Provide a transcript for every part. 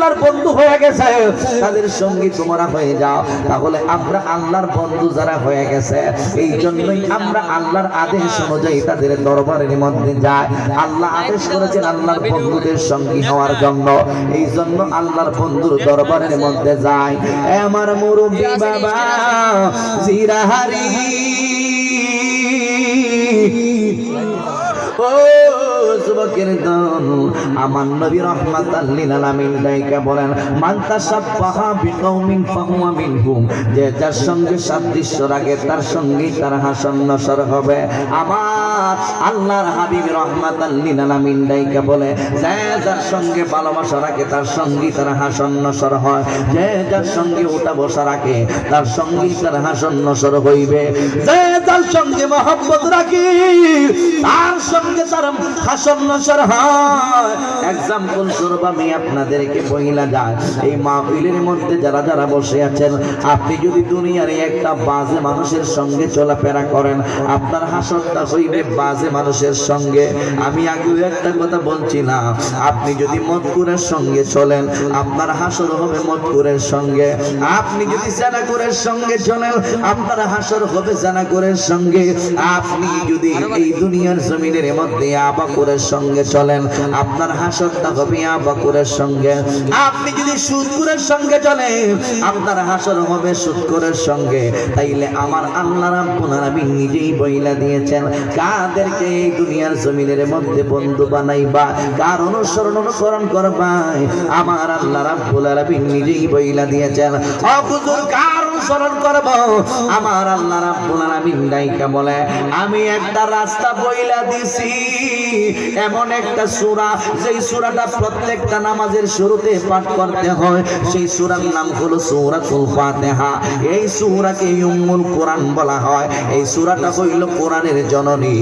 আল্লাহর বন্ধু হয়ে গেছে তাদের সঙ্গী তোমরা হয়ে যাও। তাহলে আমরা আল্লাহর বন্ধু যারা হয়ে গেছে এই জন্যই আমরা আল্লাহর আদেশ অনুযায়ী তাদের দরবারের মধ্যে যাই। আল্লাহ আদেশ করেছেন আল্লাহর বন্ধুদের সঙ্গী হওয়ার জন্য, এই জন্য আল্লাহর বন্ধুর দরবারের মধ্যে যাই। আমার মুরব্বি বাবা জিরাহারি ও যুবকের দল, আমার নবী রাহমাতাল লিল আলামিন ডাইকা বলেন মান তাসাব্বাহা বিকওমিন ফাহুয়া মিনহুম, যে যার সঙ্গে সাদৃশ্য রাখে তার সঙ্গেই তার হাসন নসর হবে। আমার আল্লাহর হাবিব রাহমাতাল লিল আলামিন ডাইকা বলে যে যার সঙ্গে ভালোবাসা রাখে তার সঙ্গেই তার হাসন নসর হয়, যে যার সঙ্গে উঠা বসা রাখে তার সঙ্গেই তার হাসন নসর হইবে, যে যার সঙ্গে মহব্বত রাখে তার সঙ্গে তার হাসন নসর হয়। एग्जाम्पल স্বরূপ আমি আপনাদেরকে বইলা যায়, এই মাহফিলের মধ্যে যারা যারা বসে আছেন, আপনি যদি দুনিয়ার একটা বাজে মানুষের সঙ্গে চলাফেরা করেন আপনার হাসরটা হইবে বাজে মানুষের সঙ্গে। আমি আগেও একটা কথা বলছিলাম, আপনি যদি মদকুরের সঙ্গে চলেন আপনার হাসর হবে মদকুরের সঙ্গে, আপনি যদি জানাকুরের সঙ্গে চলেন আপনার হাসর হবে জানাকুরের সঙ্গে, আপনি যদি এই দুনিয়ার জমিনের মধ্যে আবাকুরের সঙ্গে চলেন আপনার হাসরটা হবে আবাকুরের সঙ্গে, আপনি যদি সুদকুরের সঙ্গে চলেন আপনার হাসর হবে সুদকুরের সঙ্গে। তাইলে আমার আল্লাহ রাব্বুল আলামিন নিজেই বইলা দিয়েছেন কাদেরকে এই দুনিয়ার জমিনের মধ্যে বন্ধু বানাইবা, কার অনুকরণ করবা, আমার আল্লাহ রাব্বুল আলামিন নিজেই বইলা দিয়েছেন। হুজুর কার অনুসরণ করব? আমার আল্লাহ রাব্বুল আলামিন ডাইকা বলে আমি একটা রাস্তা বইলা দিছি, এমন একটা সূরা যেই সূরাটা প্রত্যেকটা নামাজের শুরুতে পাঠ করতে হয়, সেই সূরার নাম হলো সূরাতুল ফাতিহা। এই সূরাকে উম্মুল কোরআন বলা হয়, এই সূরাটা হইল কোরআনের জননী।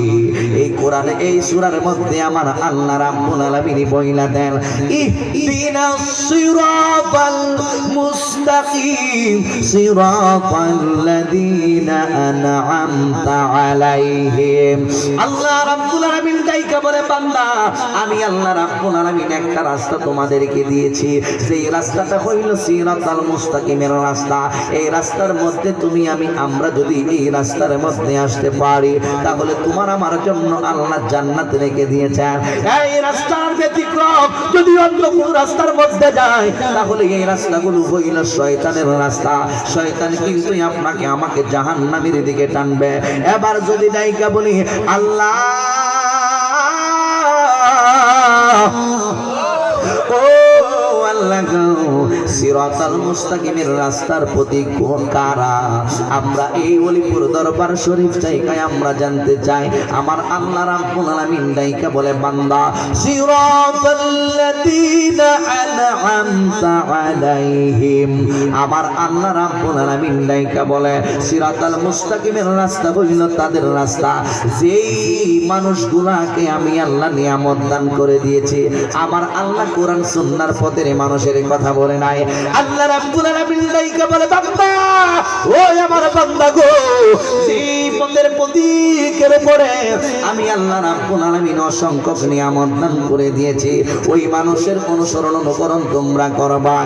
এই কোরআনে এই সূরার মধ্যে আমার আল্লাহ রাব্বুল আলামিন বইলা দেন ইহদিনাস সিরাতাল মুস্তাকিম সিরাতাল্লাযীনা আন'আমতা আলাইহিম। আল্লাহ রাব্বুল আলামিন ডাইকা বলে বান্দা আমি আল্লাহ রাব্বুল আলামিন একটা রাস্তা তোমাদেরকে দিয়েছি, সেই রাস্তাটা হইল সিরাতাল মুস্তাকিমের রাস্তা। এই রাস্তার মধ্যে তুমি আমরা যদি এই রাস্তার মধ্যে আসতে পারি তাহলে তোমার আমার জন্য আল্লাহ জান্নাত রেখে দিয়েছেন। এই রাস্তার ব্যতিক্রম যদি অন্য কোন রাস্তার মধ্যে যায় তাহলে এই রাস্তাগুলো হইল শয়তানের রাস্তা, শয়তান কিন্তু আপনাকে আমাকে জাহান্নামের দিকে টানবে। এবার যদি ডাইকা বলি আল্লাহ সিরাতাল মুস্তাকিমের রাস্তার প্রতি কোন কারা? আমরা এই ওলিপুর দরবার শরীফ জায়গায় আমরা জানতে চাই। আমার আল্লাহ রাব্বুল আলামিন ডাইকা বলে বান্দা সিরাতাল্লাযীনা আন'আমতা আলাইহিম, আমার আল্লাহ রাব্বুল আলামিন ডাইকা বলে সিরাতাল মুস্তাকিমের রাস্তা হইল তাদের রাস্তা যেই মানুষগুলাকে আমি আল্লাহ নিয়ামত দান করে দিয়েছি। আমার আল্লাহ কোরআন সুন্নাহর পথের মানুষের কথা বলে নাই। আল্লাহ রাব্বুল আলামিন ডাইকা বলে বান্দা ওই আমার বান্দা গো, সেই পথের প্রতীকের পরে আমি আল্লাহ রাব্বুল আলামিন অসংখ্য নিয়ামত দান করে দিয়েছি, ওই মানুষের অনুকরণ তোমরা করবা।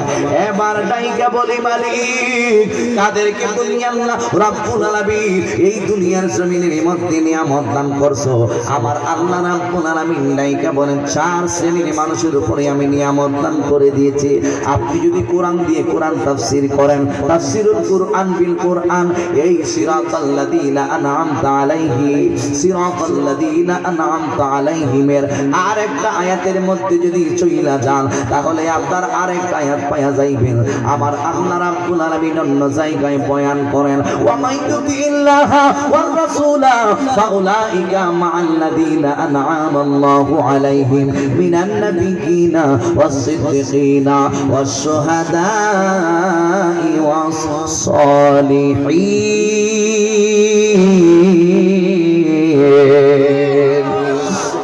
এবার ডাইকা বলি মালিক কাদেরকে তুমি আল্লাহ রাব্বুল আলামিন এই দুনিয়ার জমিনের মধ্যে নিয়ামত দান করছো? আমার আল্লাহ রাব্বুল আলামিন ডাইকা বলেন 4 শ্রেণীর মানুষের উপরে আমি নিয়ামত দান করে দিয়েছি। আপনি যদি কোরআন দিয়ে কোরআন তাফসীর করেন, তাফসীরুল কোরআন বিল কোরআন, এই সিরাতাল্লাযীনা আন'আমতা আলাইহি সিরাতাল্লাযীনা আন'আমতা আলাইহিমের আরেকটা আয়াতের মধ্যে যদি চইলা যান তাহলে আপনার আরেকটা আয়াত পাওয়া যাইবেন। আমার আল্লাহ রাব্বুল আলামিন অন্য জায়গায় বয়ান করেন ওয়া মাইয়ুতিল্লাহা ওয়ার রাসূলা ফাউলাইকা মা'আল্লাযীনা আন'আমাল্লাহু আলাইহিম মিনান নাবিয়্যিনা ওয়াস-সিদ্দিকিনা ওয়াস-শুহাদা'i ওয়াস-সালিহিন।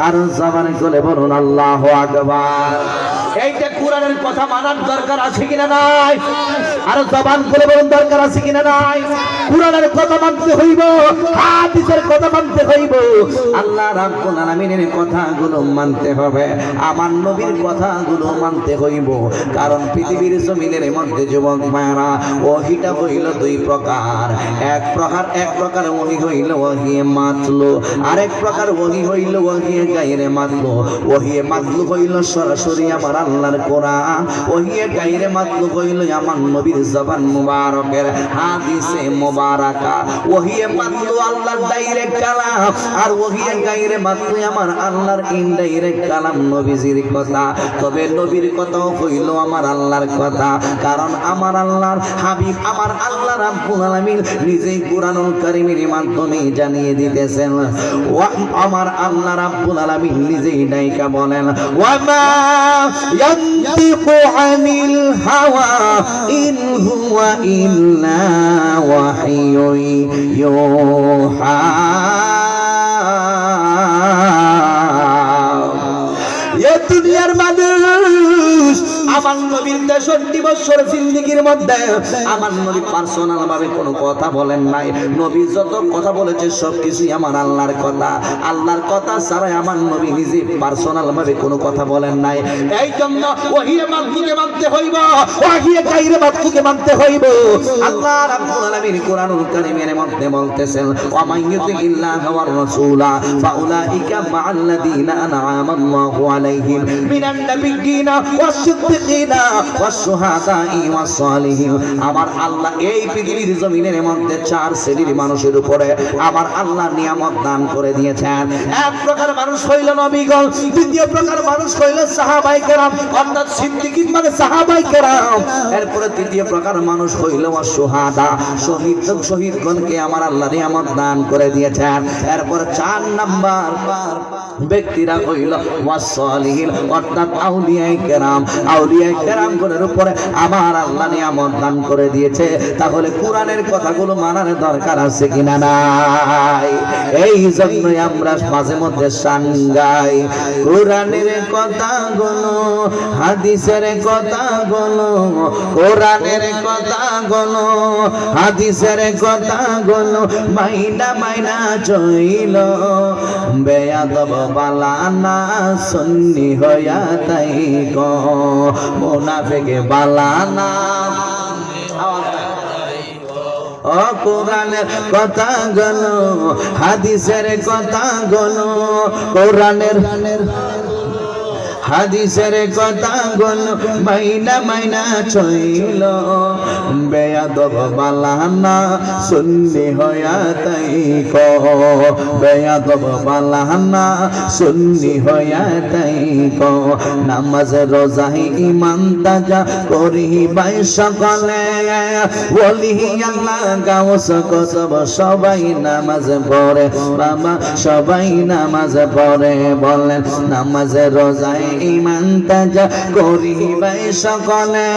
আর জবান খুলে বলুন আল্লাহু আকবার। এইটা কোরআনের কথা মানার দরকার আছে কিনা নাই? আর জবান করে বলুন দরকার আছে কিনা নাই? কোরআনের কথা মানতে হইব, হাদিসের কথা মানতে হইব, আল্লাহ রাব্বুল আলামিনের কথাগুলো মানতে হবে, আমার নবীর কথাগুলো মানতে হইব। কারণ পৃথিবীর জমিনের মধ্যে যুবক মায়েরা ওহীটা হইল দুই প্রকার। এক প্রকার ওহী হইল ওহী মাতলু, আরেক প্রকার ওহী হইল ওহী গায়রে মাতলু। ওহী মাতলু হইল সরাসরি আমার আল্লাহর কোরআন, ওহী গায়রে মাতলু হইল আমার নবীর জবান মুবারকের হাদিসে মুবারাকা। ওহী মাতলু আল্লাহর ডাইরেক্ট কালাম, আর ওহী গায়রে মাতলু আমার আল্লাহর ইনডাইরেক্ট কালাম, নবীজির কথা। তবে নবীর কথাও হইল আমার আল্লাহর কথা, কারণ আমার আল্লাহর হাবিব আমার আল্লাহ রাব্বুল আলামিন নিজেই কুরআনুল কারীমের মাধ্যমে জানিয়ে দিতেছেন। আমার আল্লাহ রাব্বুল আলামিন নিজেই নাইকা বলেন, ওয়া মা ইয়ানতিকু আনিল হাওয়া ইন হুয়া ইল্লা ওয়াহিয়ুন ইউহা। এ দুনিয়ার মানুষ আমার নবীর 63 বছর জিন্দেগীর মধ্যে আমার নবী পার্সোনাল ভাবে কোনো কথা বলেন নাই। নবী যত কথা বলেছে সবকিছুই আমার আল্লাহর কথা। আল্লাহর কথা ছাড়া আমার নবী নিজে পার্সোনাল ভাবে কোনো কথা বলেন নাই। এই জন্য ওহী মাতলুকে মানতে হইব, ওহী গায়রে মাতলুকে মানতে হইব। আল্লাহ রাব্বুল আলামিন কুরআনুল কারীমের মধ্যে বলতেছেন, ওয়া মান ইউতিল্লাহা ওয়ার রাসূলা ফাউলাইকা মা'আল্লাযীনা আন'আমা আল্লাহু আলাইহিম মিনান নাবিয়্যিনা ওয়াস-সিদ্দিকিনা ওয়াস-শুহাদাই ওয়াস-সালিহিন। আমার আল্লাহ এই পৃথিবীর জমিনের মধ্যে 4 শ্রেণীর মানুষের উপরে আমার আল্লাহ নিয়ামত দান করে দিয়েছেন। এক প্রকার মানুষ হইল নবীগণ, দ্বিতীয় প্রকার মানুষ হইল সাহাবায়ে কেরাম, অর্থাৎ সিদ্দিকিন মানে সাহাবায়ে কেরাম। এরপরে তৃতীয় প্রকার মানুষ হইল ওয়াস-শুহাদা, শহীদগণকে আমার আল্লাহ নিয়ামত দান করে দিয়েছেন। এরপর 4 নাম্বার ব্যক্তিরা হইল ওয়াস-সালিহিন, অর্থাৎ আউলিয়ায়ে কেরাম। আউলিয়ায়ে কেরামগণের উপরে আমার আল্লাহ নিয়ামত দান করে দিয়েছে। তাহলে কোরআনের কথাগুলো মানার দরকার আছে কিনা নাই? এই জন্যই আমরা মাঝে মধ্যে সাঙ্গাই কোরআনের কথাগুলো, হাদিসের কথাগুলো, কোরআনের কথাগুলো, হাদিসের কথাগুলো মাইনা মাইনা চইল বেয়াদব বালানা সুন্নি হইয়া তাই গো মুনাফিকে বালানা। ও কোরআনের কথা গুলো, হাদিসের কথা গুলো, কোরআনের হাদিসের কথা গুলো মাইনা মাইনা চইল বেয়াদব বালানা সুন্নি হইয়া তাই গো বেয়াদব বালানা সুন্নি হইয়া তাই গো। নামাজ রোজা ঈমান তাজা করিবাই সকলে, ওলি আল্লাহ গাউস কসব সবাই নামাজ পড়ে, বাবা সবাই নামাজ পড়ে। বলেন নামাজ রোজা ঈমান তাজা করিবাই সকলে,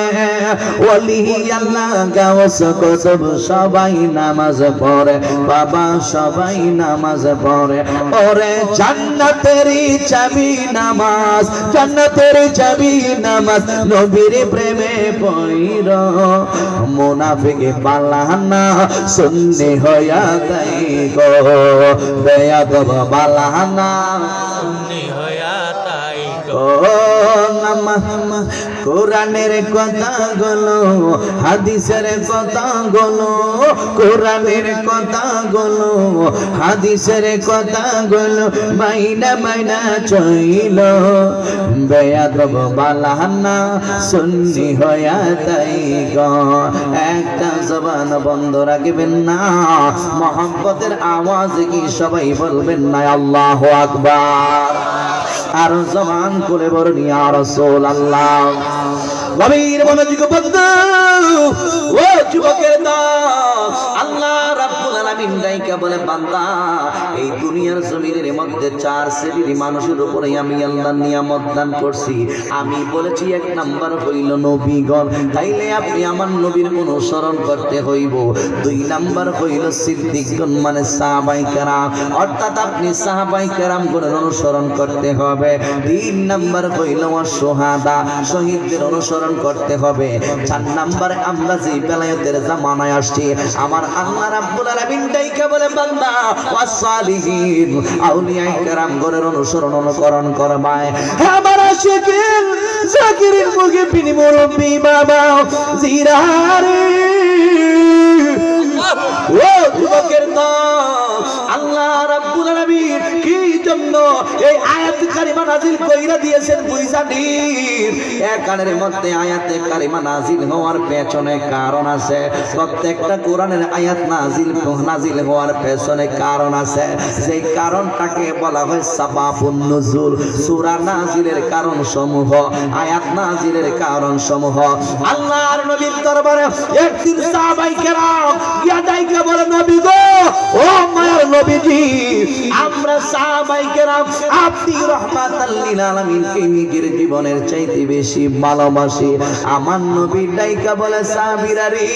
ওলি আল্লাহ গাউস কসব সবাই নামাজ পড়ে, বাবা সবাই নামাজ পড়ে। ওরে জান্নাতেরই চাবি নামাজ, জান্নাতেরই চাবি নামাজ, নবীর প্রেমে পয়র মুনাফিকে বালানা সুন্নি হইয়া তাই গো বেয়াদব বালানা সুন্নি হইয়া তাই গো। কোরআনের কথা গুলো, হাদিসের কথা গুলো, কোরআনের কথা গুলো, হাদিসের কথা গুলো মাইনা মাইনা চইল বেয়াদব বালানা সুন্নি হইয়া তাই গো। একটা জবান বন্ধ রাখবেন না, মোহাম্মতের আওয়াজ কি সবাই বলবেন না আল্লাহু আকবার? আর জবান করে বলুন ইয়া রাসূলুল্লাহ। গভীর মনোযোগ বন্ধু, ও যুবকের দল, আল্লাহ রাব্বুল আলামিন আলামিন ডাইকা বলে বান্দা এই দুনিয়ার জমিনের মধ্যে 4 শ্রেণীর মানুষের উপরে আমি আল্লাহ নিয়ামত দান করছি। আমি বলেছি 1 নাম্বার হইল নবীগণ, তাইলে আপনি আমার নবীর অনুসরণ করতে হইব। 2 নাম্বার হইল সিদ্দিকগণ মানে সাহাবায়ে কেরাম, অর্থাৎ আপনি সাহাবায়ে কেরামগণের অনুসরণ করতে হবে। 3 নাম্বার হইল ওয়াসহাদা, শহীদদের অনুসরণ করতে হবে। 4 নাম্বার আমরা যে বেলায়েতের জামানায় আসছি আমার আল্লাহ রাব্বুল আলামিন ডাইকা বলে বান্দা ওয়াসালিহিন আউলিয়া কেরামগণের অনুকরণ করবায়। আমার আশিকিন জাকিরিন মুগে পিনি মুরব্বি বাবা জিরারে ও যুবকের দল, আল্লাহ রাব্বুল আলামিন কি জন্য এই আয়াত কারিমা নাযিল কইরা দিয়েছেন বুঝানির। এক কানের মধ্যে আয়াতে কারিমা নাযিল হওয়ার পেছনে কারণ আছে। প্রত্যেকটা কোরআনের আয়াত নাযিল হওয়ার পেছনে কারণ আছে। সেই কারণটাকে বলা হয় সাবাবুন নুজুল। সূরা নাযিলের কারণ সমূহ, আয়াত নাযিলের কারণ সমূহ। আল্লাহর নবীর দরবারে একদিন সাহাবায়ে কেরাম গিয়া ডাইকা বলে নবী গো, ও মায়ার নবীজি, আমরা সাহাবায়ে কেরাম আপনি রাহমাতাল লিল আলামিনকে নিজের জীবনের চাইতে বেশি ভালোবাসি। আমার নবী ডাইকা বলে সাহাবীরা রে,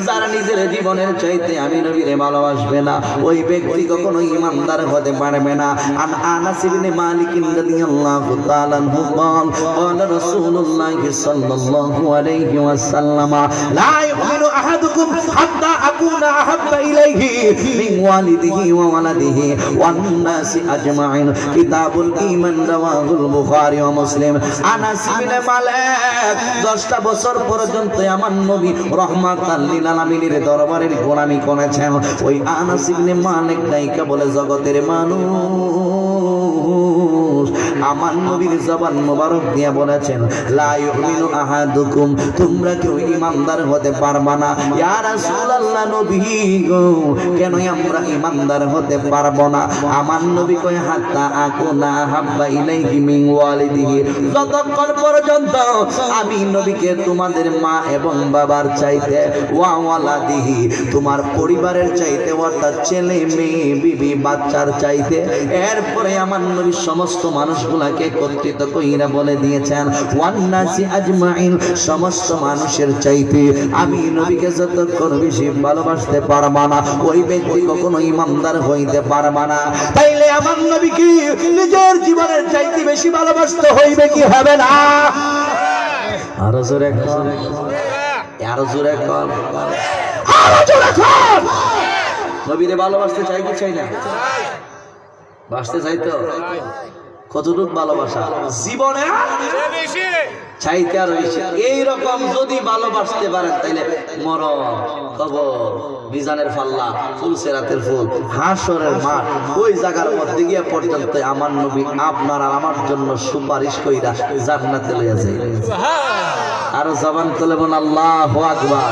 যারা নিজের জীবনের চাইতে আমি নবীরে ভালোবাসবে না ওই ব্যক্তি কখনো ঈমানদার হতে পারবে না। আন আনাস ইবনে মালিক রাদিয়াল্লাহু তাআলা আনহু ক্বালা রাসূলুল্লাহ সাল্লাল্লাহু আলাইহি ওয়াসাল্লাম লা ইউমিনু আহাদুকুম হাত্তা আকুনা আহাব্বা ইলাইহি মিন ওয়ালিদিহি ওয়া ওয়ালাদিহি ওয়ান নাসি আজমাইন। কিতাবুল ঈমান রাওয়াহুল বুখারী ওয়া মুসলিম। আনাস ইবনে মালিক 10টা বছর পর্যন্ত আমার নবী রাহমাতাল লিল আলামিনের দরবারের গোলামি করেছেন। ওই আনাস ইবনে মালিক ডাইকা বলে জগতের মানুষ, আমার নবীর জবান মোবারক দিয়ে বলেছেন লা ইউমিনু আহাদুকুম, তোমরা কেউ ঈমানদার হতে পারবা না। ইয়া রাসূলুল্লাহ নবী গো, কেন আমরা ঈমানদার হতে পারবো না? আমার নবী কয় হাত্তা আকুনা হাব্বা ইলাইহি মিন ওয়ালিদিহি, যতক্ষণ পর্যন্ত আমি নবীকে তোমাদের মা এবং বাবার চাইতে ওয়া ওয়ালাদিহি তোমার পরিবারের চাইতে অর্থাৎ ছেলে মেয়ে বিবি বাচ্চার চাইতে, এরপরে আমার নবী সমস্ত মানুষগুলাকে একত্রিত কইরা বলে দিয়েছেন ওয়ান নাসি আজমাইন, সমস্ত মানুষের চাইতে আমি নবীকে যতক্ষণ বেশি ভালোবাসতে পারবা না ওই ব্যক্তি কখনো ঈমানদার হইতে পারবা না। তাইলে আমার নবীকে নিজের জীবনের চাইতে বেশি ভালোবাসতে হইবে কি হবে না? আরো জোরে কর, আরো জোরে কর, আরো জোরে কর। নবীরে ভালোবাসতে চাই কি চাই না? বাসতে চাই তো? কতটুকু ভালোবাসা জীবনে চাইতে আর বেশি। এইরকম যদি ভালোবাসতে পারেন তাইলে মরণ, কবর, মিজানের পাল্লা, ফুলসেরাতের ফুল, হাসরের মাঠ, ওই জায়গার মধ্যে গিয়ে পর্যন্ত আমার নবী আপনার আর আমার জন্য সুপারিশ কইরা জান্নাতে লইয়া যায়। আরো জবান তুলে বলেন আল্লাহু আকবার,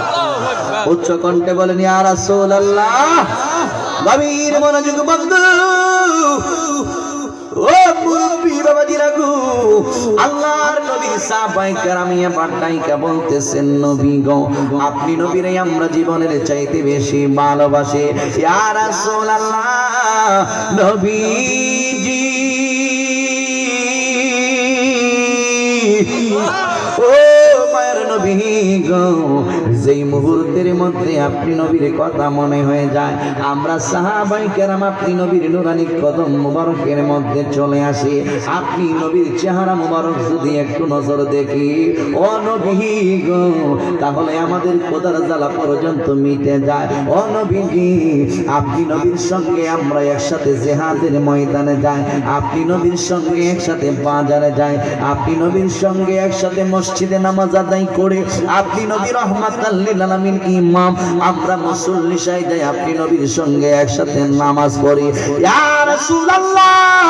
উচ্চ কণ্ঠে বলেন ইয়া রাসূলুল্লাহ। গভীর মনোযোগ বন্ধু, ও মুরব্বি বাবাজিরা গো, আল্লাহর নবী সাহাবায়ে কেরামিয়া পাঠাইকা বলতেছেন নবী গো, আপনি নবীরে আমরা জীবনের চাইতে বেশি ভালোবাসি। ইয়া রাসূলুল্লাহ নবীজি, ও মায়ের নবী গো, যেই মুহূর্তের মধ্যে আপনি নবীর কথা মনে হয়ে যায় আমরা সাহাবায়ে কেরাম আপনি নবীর নুরানি কদম মুবারকের মধ্যে চলে আসি। আপনি নবীর চেহারা মুবারক যদি একটু নজর দেখি ও নবী গো, তাহলে আমাদের খোদার জ্বালা পর্যন্ত মিটে যায়। ও নবীজি, আপনি নবীর সঙ্গে আমরা একসাথে জিহাদের ময়দানে যাই, আপনি নবীর সঙ্গে একসাথে বাজারে যাই, আপনি নবীর সঙ্গে একসাথে মসজিদে নামাজ আদায় করে, আপনি নবী রাহমাতাল লিল আলামিন ইমাম, আমরা মুসল্লি সাইদাই আপনি নবীর সঙ্গে একসাথে নামাজ পড়ি। ইয়া রাসূলুল্লাহ,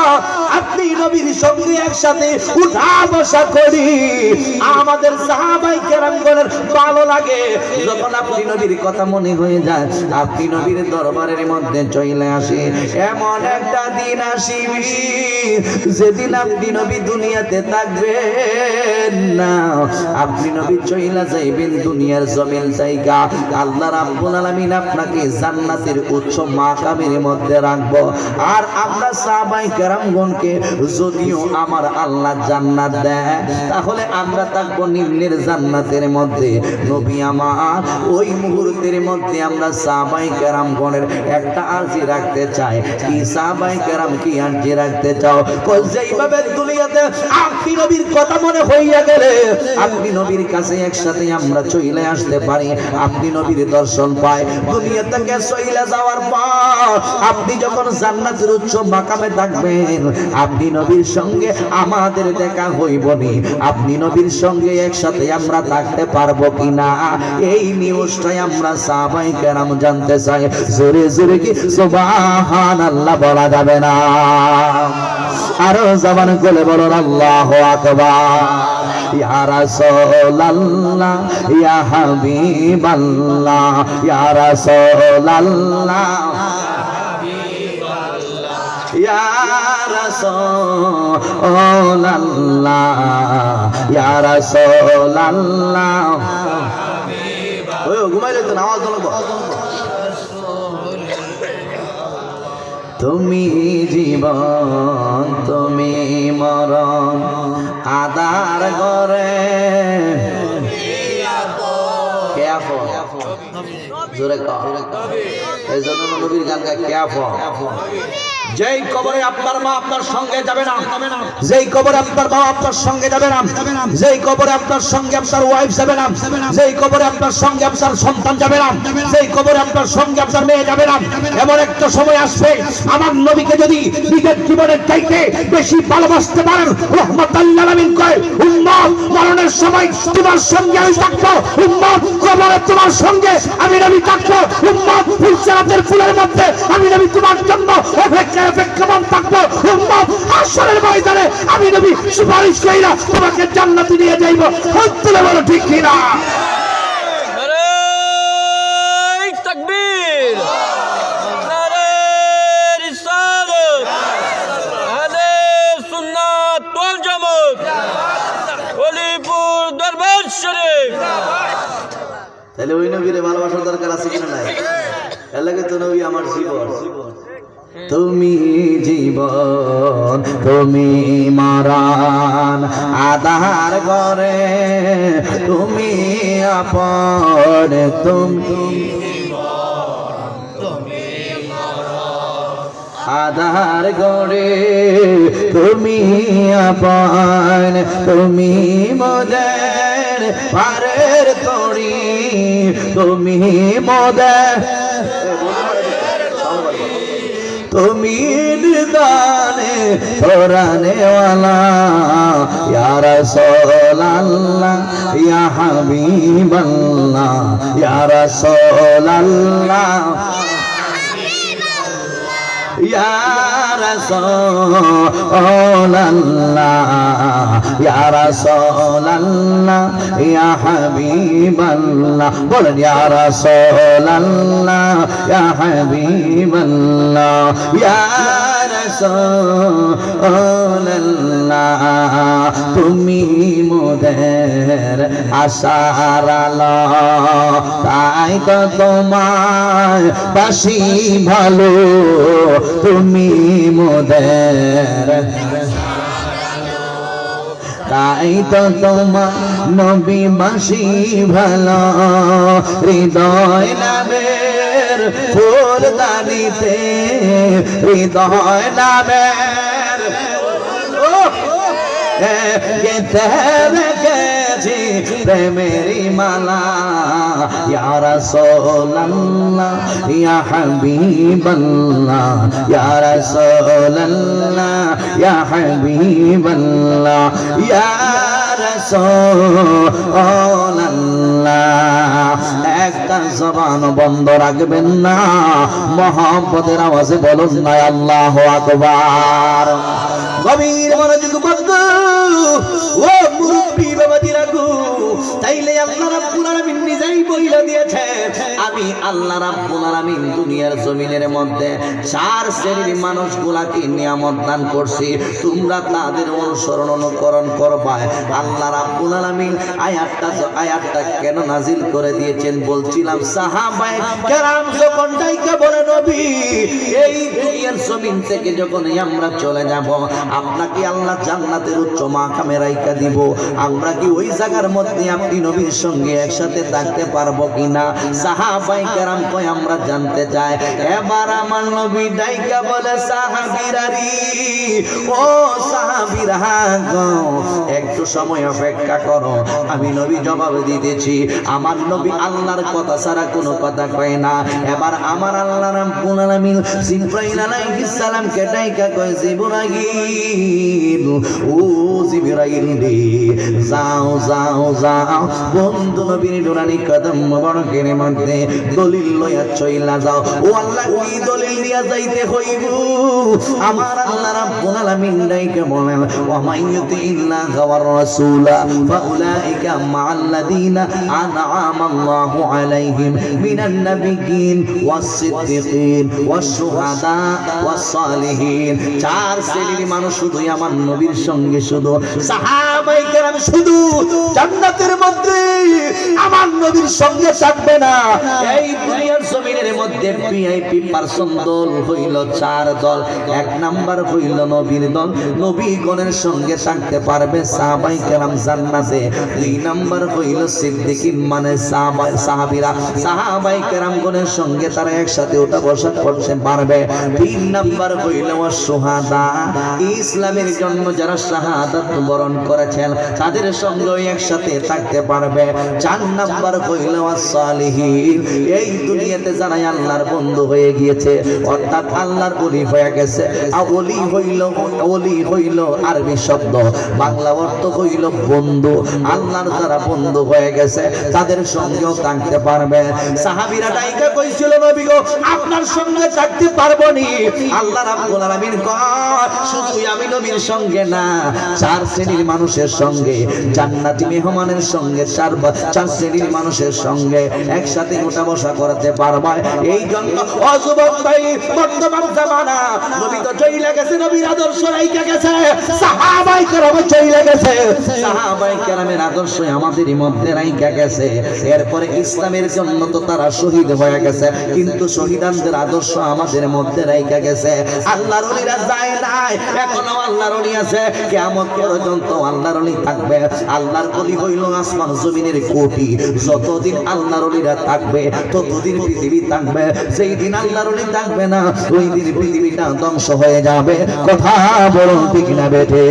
আপনি নবীর সঙ্গে একসাথে উঠা বসা করি। আমাদের সাহাবায়ে কেরামগণের ভালো লাগে যখন আপনি নবীর কথা মনে হয়ে যায়, আপনি নবীর দরবারের মধ্যে চলে আসে। এমন একটা দিন আসিবি যেদিন আপনি নবী দুনিয়াতে থাকবেন না, আপনি আপনি নবী চইলা যাইবেন দুনিয়ার জমিন জায়গা, আল্লাহ রাব্বুল আলামিন আপনাকে জান্নাতের উচ্চ মাকামের মধ্যে রাখবো। আর আমরা সাহাবায়ে কেরামগণকে যদিও আমার আল্লাহ জান্নাত দেয়, তাহলে আমরা থাকবো নিম্নের জান্নাতের মধ্যে। নবী আমার ওই মুহূর্তের মধ্যে আমরা সাহাবায়ে কেরামগণের একটা আরজি রাখতে চাই। কি সাহাবায়ে কেরাম কি আরজি রাখতে চাও? কই যেইভাবে দুনিয়াতে আপনি নবীর কথা মনে হইয়া গেলে আপনি নবীর কাছে একসাথে আমরা চলে আসতে পারি, আপনি নবীর দর্শন পাই। দুনিয়া থেকে চলে যাওয়ার পর আপনি যখন জান্নাতের উচ্চ মাকামে থাকবেন, আপনি নবীর সঙ্গে আমাদের দেখা হইবনি, আপনি নবীর সঙ্গে একসাথে আমরা থাকতে পারবো কিনা, এই নিউজটাই আমরা সাহাবায়ে কেরাম জানতে চাই। জোরে জোরে কি সুবহানাল্লাহ বলা যাবে না? আরো জবান খুলে বলুন আল্লাহু আকবার। ইয়া রাসূলুল্লাহ ইয়া হাবিবাল্লাহ ইয়া রাসূলুল্লাহ ইয়া রাসূলুল্লাহ ইয়া রাসূলুল্লাহ। ওই ঘুমাইলে তো আওয়াজ বলবো। তুমি জীবন তুমি মরণ আদার করে কে আপন? জোরে কও। এই জন্য নবীর গান গায় কে আপন? যেই কবরে আপনার মা আপনার সঙ্গে যাবে না, যেই কবরে আপনার বাবা আপনার সঙ্গে যাবে না, যেই কবরে আপনার সঙ্গে আপনার ওয়াইফ যাবে না, যেই কবরে আপনার সঙ্গে আপনার সন্তান যাবে না, যেই কবরে আপনার সঙ্গে আপনার মেয়ে যাবে না, এমন একটা সময় আসবে আমার নবীকে যদি নিজের জীবনের চাইতে বেশি ভালোবাসতে পারেন, রাহমাতুল লিল আলামিন কয় উম্মত মরণের সময় তোমার সঙ্গে আমি থাকবো, উম্মত কবরে তোমার সঙ্গে আমি নবী থাকবো, উম্মত ফুলসরাতের ফুলের মধ্যে আমি নবী তোমার জন্য অপেক্ষমান থাকবো, উম্মত হাসরের ময়দানে আমি নবী সুপারিশ কইরা তোমাকে জান্নাতে নিয়ে যাইব। হাত তুলে বলো ঠিক কিনা? নারে তাকবীর, নারে রিসালাত, আহলে সুন্নাত ওয়াল জামাত, ওলিপুর দরবার শরীফ। তাহলে ওই নবীরে ভালোবাসার দরকার আছে কিনা নাই? এর লাগে তো নবী আমার জীবন। তুমি জীবন তুমি মরণ আধার করে তুমি আপন, তুমি আধার গড়ে তুমি আপন, তুমি মোদের পারের তরি, তুমি মোদের তুমি নিদানে পরানে ওয়ালা ইয়া রাসূলুল্লাহ ইয়া হাবিবাল্লাহ ইয়া রাসূলুল্লাহ ইয়া রাসূলুল্লাহ ইয়া রাসূলুল্লাহ ইয়া হাবিবাল্লাহ। বলেন ইয়া রাসূলুল্লাহ ইয়া হাবিবাল্লাহ ইয়া রাসূলুল্লাহ। তুমি মোদের আশার আলো, তাই তো তোমায় বাসি ভালো, তুমি মোদের তাই তো তোমার নবী বাসি ভালো, হৃদয় নামের ফুলদানিতে হৃদয় নামের গেতে রেখেছি প্রেমেরি মালা, ইয়া রাসূলুল্লাহ ইয়া হাবিবাল্লাহ ইয়া রাসূলুল্লাহ ইয়া হাবিবাল্লাহ ইয়া রাসূলুল্লাহ। একটা জবান বন্ধ রাখবেন না, মহব্বতের আওয়াজে বলুন না আল্লাহু আকবার। গভীর মনোযোগ বন্ধু ও মুরব্বী বাবাজিরা গো, তাইলে আল্লাহ রাব্বুল আলামিন নিজেই বইলা দিয়েছে, আমি আল্লাহ রাব্বুল আলামিন দুনিয়ার জমিনের মধ্যে চার শ্রেণীর মানুষগুলাকে নিয়ামত দান করছি, তোমরা তাদের অনুসরণ অনুকরণ করবা। আল্লাহ রাব্বুল আলামিন আয়াতটা কেন নাজিল করে দিয়েছেন বলছিলাম, সাহাবায়ে কেরাম যখন ডাইকা বলে নবী এই দুনিয়ার জমিন থেকে যখন আমরা চলে যাব, আপনাকে আল্লাহ জান্নাতের উচ্চ মাকামে রাইখা দিব, আমরা কি ওই জায়গার মধ্যে আপনি নবীর সঙ্গে একসাথে থাকতে পারবো কিনা? সাহাবায়ে কেরাম কয় আমরা জানতে চাই। এবার আমার নবী ডাইকা বলে, সাহাবীরারি ও সাহাবীরা গো, একটু সময় অপেক্ষা করো, আমি নবী জবাব দিতেছি। আমার নবী আল্লাহর কথা ছাড়া কোনো কথা কয় না। এবার আমার আল্লাহ রাব্বুল আলামিন জিবরাইল আলাইহিস সালামকে ডাইকা কয়, জিবরাইল ও জিবরাইল রে, যাও যাও যাও বন্ধু নবীর নুরানি কদম মোবারকের মধ্যে দলিল লইয়া চইলা যাও। ও আল্লাহ কি দলিল নিয়া যাইতে হইব? আমার আল্লাহ রাব্বুল আলামিন ডাইকা বলেন, ওয়া মাইয়ুতিল্লাহা ওয়ার রাসূলা ফাউলাইকা মাআল্লাযীনা আনআমা আল্লাহু আলাইহিম মিনান নাবিয়্যিন ওয়াস সিদ্দিকিন ওয়াস শুহাদা ওয়াস সালিহিন। চার শ্রেণীর মানুষ শুধু আমার নবীর সঙ্গে, শুধু সাহাবায়ে কেরাম শুধু জান্নাতের মধ্যে আমার নবীর সঙ্গে থাকবে না। এই দুনিয়ার জমিনের মধ্যে ভিআইপি পারসন দল হইল চার দল। এক নাম্বার হইল নবীর দল, নবীগণের সঙ্গে থাকতে পারবে সাহাবায়ে কেরাম জান্নাতে। দুই নাম্বার হইল সিদ্দিকিন মানে সাহাবীরা, সাহাবায়ে কেরামগণের সঙ্গে তারা একসাথে ওঠা বসা করতে পারবে। তিন নাম্বার হইল শুহাদা, ইসলামের জন্য যারা শাহাদাত বরণ করেছেন তাদের সঙ্গে একসাথে থাকতে পারবে। চার নাম্বার হইল সালিহিন, এই দুনিয়াতে যারা আল্লাহর বন্ধু হয়ে গিয়েছে, অর্থাৎ আল্লাহর ওলি হয়ে গেছে। ওলি হইল আরবি শব্দ, বাংলা অর্থ হইল বন্ধু। আল্লাহর যারা বন্ধু হয়ে গেছে তাদের সঙ্গেও থাকতে পারবে। সাহাবীরা ডাইকা কইছিল, নবী গো আপনার সঙ্গে থাকতে পারবো নি? আল্লাহ রাব্বুল আলামিন কয়, শুধু আমি নবীর সঙ্গে না, চার শ্রেণীর মানুষের সঙ্গে, জান্নাতি মেহমানের সঙ্গে, চার শ্রেণীর মানুষের সঙ্গে একসাথে ওঠা বসা করতে পারবে। এই জন্য অযুবক ভাই, বর্তমান জামানা নবী তো চইলা গেছে, নবীর আদর্শ রাইখা গেছে, সাহাবায়ে কেরাম চইলা গেছে, সাহাবায়ে কেরামের আদর্শ আমাদের মধ্যে রাইখা গেছে। এরপরে ইসলামের জন্য তো তারা শহীদ হয়ে গেছে, কিন্তু শহীদানদের আদর্শ আমাদের মধ্যে রাইখা গেছে। আল্লাহর ওলিরা যায় নাই, এখনো আল্লাহর ওলি আছে, কিয়ামত পর্যন্ত আল্লাহর ওলি থাকবে। আল্লাহর ওলি হইল আসমান জমিনের কোটি, যতদিন আল্লাহর ওলিরা থাকবে ততদিন পৃথিবী থাকবে। সেই দিন আল্লাহর ওলি থাকবে না, ওই দিন পৃথিবীটা ধ্বংস হয়ে যাবে। কথা বলুন ঠিক না বেঠে?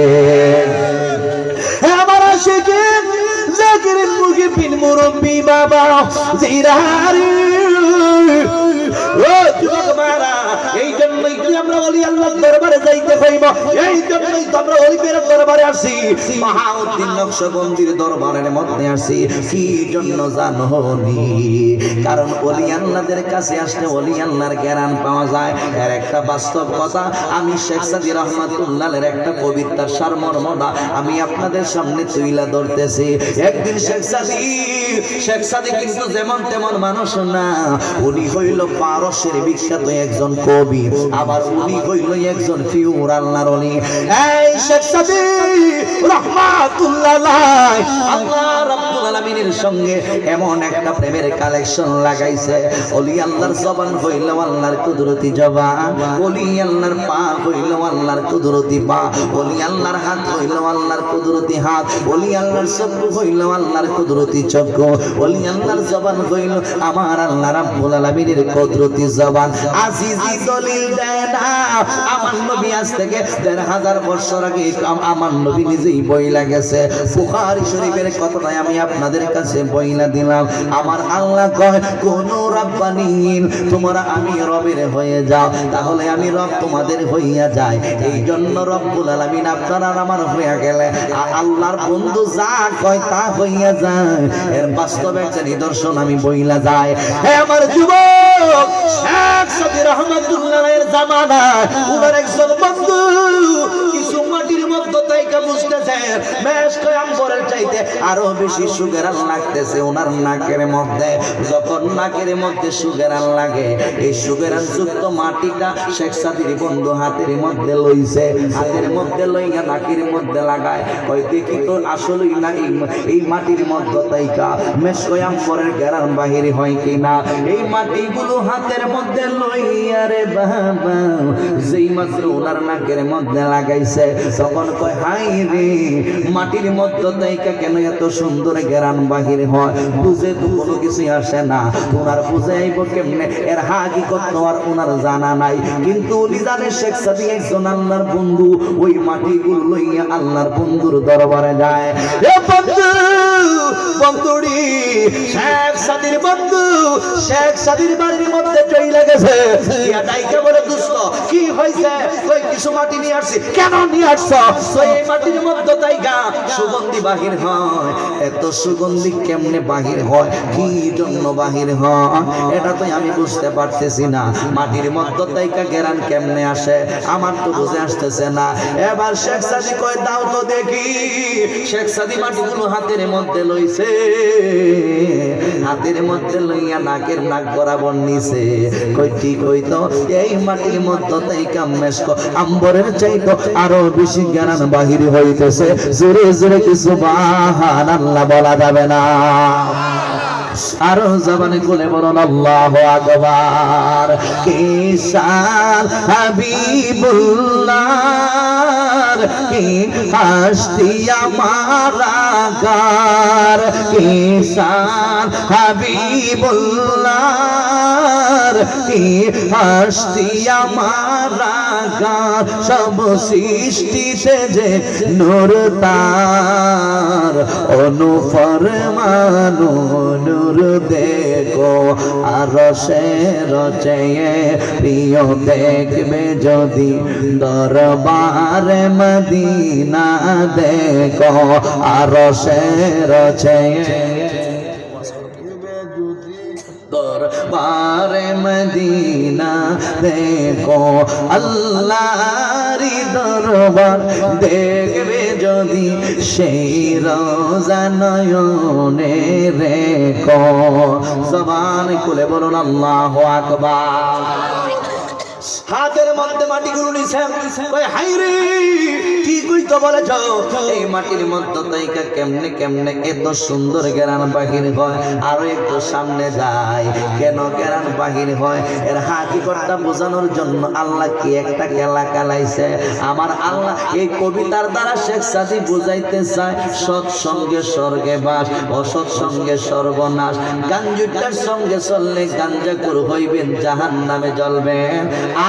আমার আশিকিন জাকিরিন মুগিবিন মুরব্বি বাবা জিরারি ও যুবক মারা, এই জন্যই কি আমরা ওলি আল্লাহর দরবারে যাইতে হইব, এই জন্যই তো আমরা ওলিদের দরবারে আসি, বাহাউদ্দিন নকশবন্দির দরবারের মধ্যে আসি। কি জন্য জানোনি? কারণ ওলি আল্লাহদের কাছে আসলে ওলি আল্লাহর জ্ঞান পাওয়া যায়। এর একটা বাস্তব কথা আমি শেখ সাদী রহমাতুল্লাহের একটা কবিতার সারমর্মটা আমি আপনাদের সামনে তুইলা ধরতেছি। একদিন শেখ সাদী কিন্তু যেমন তেমন মানুষ না, উনি হইল পারস্যের বিখ্যাত একজন কবি, আবার উনি হইল একজন পিওর আল্লাহর ওলি। এই শেখ সাদী রাহমাতুল্লাহ আল্লাহ রাব্বুল আলামিনের সঙ্গে এমন একটা প্রেমের কালেকশন লাগাইছে। ওলি আল্লাহর জবান হইল আল্লাহর কুদরতি জবান, ওলি আল্লাহর পা হইল আল্লাহর কুদরতি পা, ওলি আল্লাহর হাত হইল আল্লাহর কুদরতি হাত, ওলি আল্লাহর চক্ষু হইল আল্লাহর কুদরতি চক্ষু, ওলি আল্লাহর জবান হইল আমার আল্লাহ রাব্বুল আলামিনের কুদরতি জবান। আজিজি দলিল দেয় না, আমার নবী আজ থেকে ১৫০০ বছর আগে আমার নবী নিজেই বইলা গেছে। বুখারী শরীফের কথাটাই আমি আপনাদের কাছে বইলা দিলাম। আমার আল্লাহ কয়, কোন রাব্বানিন তোমরা আমি রবের হয়ে যাও, তাহলে আমি রব তোমাদের হইয়া যায়। এই জন্য রব্বুল আলামিন আপনারা আমার হইয়া গেলে আল্লাহর বন্ধু যা কয় তা হইয়া যায়। এর বাস্তবে একটা নিদর্শন আমি বইলা যায়। হে আমার যুবক, শেখ সাদী রহমাতুল্লাহের জামানায় উনার একজন বন্ধু কিছু দেখে বুঝতেছে মেশক আম্বরের চাইতে আরো বেশি সুগেরান লাগতেছে ওনার নাকের মধ্যে। যখন নাকের মধ্যে সুগেরান লাগে, এই সুগেরান যুক্ত মাটিটা শেখ সাদির বন্ধু হাতের মধ্যে লইছে, হাতের মধ্যে লইয়া নাকের মধ্যে লাগায়। ওই দেখি তো আসলেই না এই মাটির মধ্যে তাইকা মেশক আম্বরের গেরান বাহির হয় কিনা। এই মাটিগুলো হাতের মধ্যে লইয়া রে বাবা যেই মাত্র ওনার নাকের মধ্যে লাগাইছে, তখন কয় হাই রে মাটির মধ্যে তাইকা কেন এত সুন্দর গেরান বাহির হয়। বুঝে তো কোনো কিছু আসে না, ওনার বুঝে আইব কেমনে, এর হাকিকত তো আর ওনার জানা নাই। কিন্তু উনি জানে শেখ সাদি একজন আল্লাহর বন্ধু, ওই মাটিগুলো লইয়া আল্লাহর বন্ধুর দরবারে যায়। এ বন্ধু বন্ধুরি শেখ সাদির বন্ধু শেখ সাদির বাড়ির মধ্যে চলে গেছে। ইয়া ডাইকে বলে দোস্ত কি হইছে? কই কিছু মাটি নিয়ে আসছি। কেন নিয়ে আসছো? কই এই মাটির মধ্যে তাইকা সুগন্ধি বাহির হয়। এত সুগন্ধি কেমনে বাহির হয়, কি জন্য বাহির হয় এটা তো আমি বুঝতে পারতেছি না। মাটির মধ্যে তাইকা গেরান কেমনে আসে আমার তো বুঝে আসতেছে না। এবার শেখ সাদি কয় দাও তো দেখি। শেখ সাদি মাটিগুলো হাতের মধ্যে লইছে, হাতের মধ্যে লইয়া নাকের নাক বরাবর নিছে। কই ঠিক হইতো এই মাটির মধ্যে তাইকা মেশক আম্বরের চাইতো আরো বেশি জ্ঞান বাহির হইতেছে। জোরে জোরে কি সুবহানাল্লাহ বলা যাবে না? আরো জবানে খুলে বলুন আল্লাহু আকবার। কিসাল হাবিবুল্লাহ কি হাসতি আমার গার, কিসাল হাবিবুল্লাহ কি হাসতি আমার গার। সব সৃষ্টিতে যে নূর তার অনুফরমানো নূর দেখো আর সে রচয়ে প্রিয় দেখবে যদি দরবারে মদিনা দেখো আর সে রচয়ে দরবারে মদিনা দেখো আল্লাহরি দরবার দেখবে যদি সেই রোজা নয়নে রেখো। জবান খুলে বলুন আল্লাহু আকবার। হাতের মধ্যে মাটিগুলো নিছে, কই হাই রে কি কইতো বলেছ? এই মাটির মধ্যে তাইকা কেমনে কেমনে এত সুন্দর গেরান বাহির হয়। আরো একটু সামনে যায়, কেন গেরান বাহির হয় এর হাকিকতটা বোঝানোর জন্য আল্লাহ কি একটা খেলা খেলাইছে। আমার আল্লাহ এই কবিতার দ্বারা শেখ সাদি বুঝাইতে চায় সৎসঙ্গে স্বর্গে বাস, অসৎ সঙ্গে সর্বনাশ। গাঞ্জুটার সঙ্গে চললে গাঞ্জাখোর হইবেন, জাহান্নামে জ্বলবেন।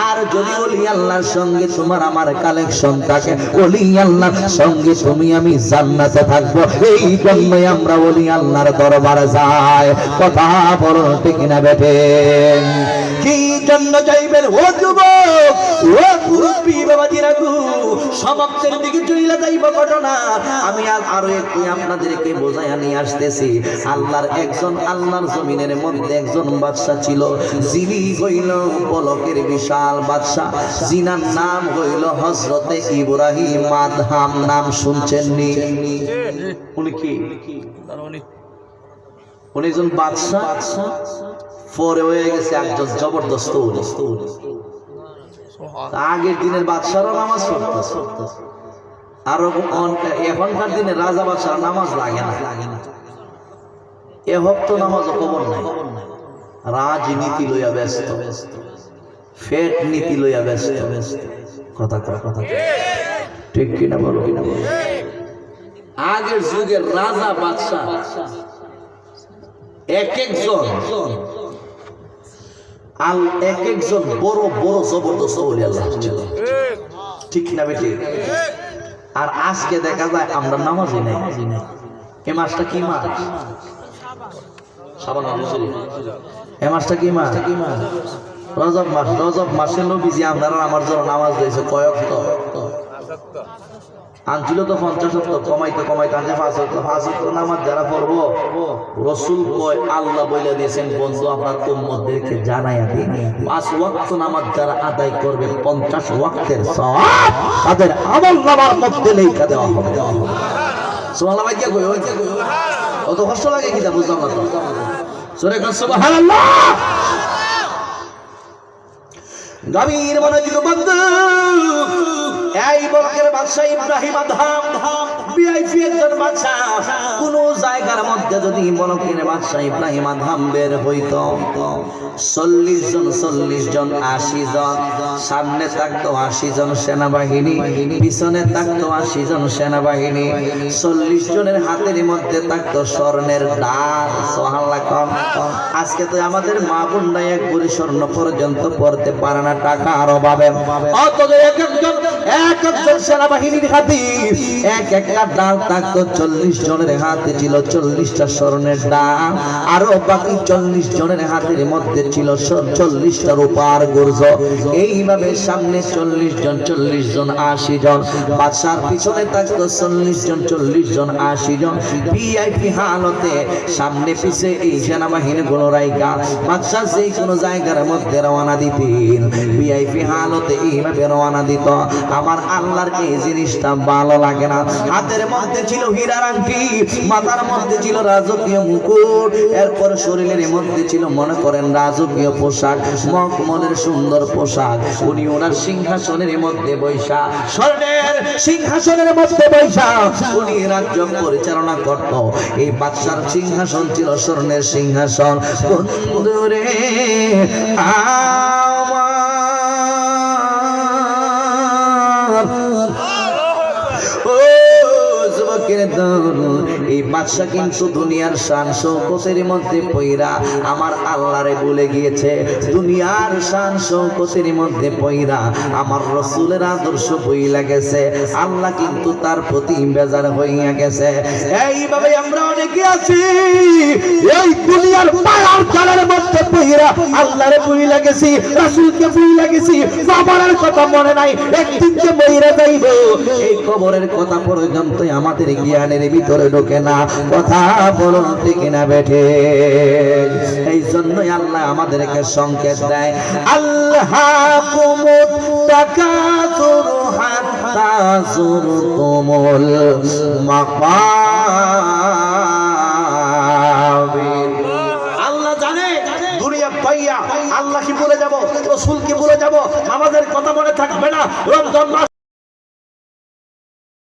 আর যদি ওলি আল্লাহর সঙ্গে তোমার আমার কালেকশন থাকে, ওলি আল্লাহর সঙ্গে তুমি আমি জান্নাতে থাকবো। এই জন্যই আমরা ওলি আল্লাহর দরবারে যাই। কথা বলো ঠিক না বেটে? কি জন্য যাইবেন ও যুবক, ও মুরব্বি বাবাজিরা গো? সমাপ্তের দিকে চলে যাইব ঘটনা। আমি আরো একটু আপনাদেরকে বোঝাইয়া নিয়ে আসতেছি। আল্লাহর একজন আল্লাহর জমিনের মধ্যে একজন বাদশা ছিল, যিনি হইল পলকের বিশাল বাদশা। যিনার নাম হইল হযরতে ইব্রাহিম আদহাম। নাম শুনছেন নি? উনি কি? উনি একজন বাদশা, পরে হয়ে গেছে একজন জবরদস্ত ওলি। আগের দিনের বাদশারা নামাজ পড়তো, আর এখনকার দিনে রাজা বাদশারা নামাজ লাগে না। এ ভক্ত নামাজ খবর নাই, রাজনীতি লইয়া ব্যস্ত, ফেট নীতি লইয়া ব্যস্ত। কথা ঠিক কিনা বলো? কিনা বলো? আগের যুগের রাজা বাদশা এক একজন বড় বড় জবরদস্ত ওলি আল্লাহ ছিল, ঠিক না বেটি? আর আজকে দেখা যায় আমরা নামাজই নাই। এ মাসটা কি মাস? শাবান মাস। এ মাসটা কি মাস? রজব মাস। রজব মাসে নবীজি আপনারা আমার জন্য নামাজ দিয়েছে কয়েক আনছিল তো 50 ওয়াক্ত, কমাইতে কমাইতে আনছে 5 ওয়াক্ত নামাজ যারা পড়বো রাসূল কয় আল্লাহ বলে দিয়েছেন বন্ধু আপনার উম্মতদেরকে জানাইয়া দিন 5 ওয়াক্ত নামাজ যারা আদায় করবে 50 ওয়াক্তের সওয়াব তাদের আমলনামার মধ্যে লেখা দেওয়া হবে। সুবহানাল্লাহ ভাই, কি কই ওই অত কষ্ট লাগে কিটা বুঝলাম না তো। সূরা সুবহানাল্লাহ। গভীর মনোযোগ বন্ধু, এই বলকের বাদশা ইব্রাহিম আদম ভিআইপি একজন বাদশা। কোন জায়গার মধ্যে যদি বলকের বাদশা ইব্রাহিম আদম বের হইত 40 জন 80 জন, সামনে থাকতো 80 জন সেনাবাহিনী, পিছনে থাকতো 80 জন সেনাবাহিনী, 40 জনের হাতের মধ্যে থাকতো স্বর্ণের ঢাল। সুবহানাল্লাহ। আজকে তো আমাদের মা বোনরা এক ভরি স্বর্ণ পর্যন্ত পড়তে পারে না টাকার অভাবে, অথচ একজন সেনাবাহিনীর হাতে এক একটা ডাল থাকতো। 40 জনের হাতে ছিল 40টা স্বর্ণের ডাল, আরো বাকি 40 জনের হাতের মধ্যে ছিল 40টা রূপার গুর্জ। এইভাবে সামনে 40 জন 80 জন, বাদশার পিছনে থাকতো 40 জন 80 জন। ভিআইপি হালতে সামনে পিছে এই সেনাবাহিনী গুলো রাইকা বাদশা যেই কোনো জায়গার মধ্যে রওনা দিতেন, ভিআইপি হালতে এইভাবে রওনা দিত। আমার আল্লাহর এই জিনিসটা ভালো লাগে না। হাতের মধ্যে ছিল হীরার আংটি, মাথার মধ্যে ছিল রাজকীয় মুকুট, এরপর শরীরের মধ্যে ছিল মনে করেন রাজকীয় পোশাক, মখমলের সুন্দর পোশাক। উনি ওনার সিংহাসনের মধ্যে বৈশা, স্বর্ণের সিংহাসনের মধ্যে বৈশা উনি রাজ্য পরিচালনা করত। এই বাদশার সিংহাসন ছিল স্বর্ণের সিংহাসন। বন্ধুরে এই বাদশা কিন্তু দুনিয়ার শান শৌকতের মধ্যে পইরা আমার আল্লাহরে ভুলে গিয়েছে। দুনিয়ার শান শৌকতের মধ্যে পইরা আমার রাসূলের আদর্শ বইলা গেছে। আল্লাহ কিন্তু তার প্রতি বেজার হইয়া গেছে। এইভাবে আমরা অনেকে আছি এই দুনিয়ার মায়ার জালের মধ্যে পইরা আল্লাহরে ভুলে গেছি, রাসূলকে ভুলে গেছি, বাবার কথা মনে নাই, একদিন যে মইরা যাইব এই কবরের কথা পর্যন্ত আমাদের জ্ঞানের ভিতরে ঢোকে না। কথা বলুন ঠিক না বেঠে? এই জন্যই আল্লাহ আমাদেরকে সংকেত দেয়, আল্লাহকুমুত তাকাসুর হাত্তা যুরতুমুল মাকাবির। আল্লাহ জানে দুনিয়া পাইয়া আল্লাহকে ভুলে যাব, রাসূলকে ভুলে যাব, আমাদের কথা মনে থাকবে না। রমজান মাস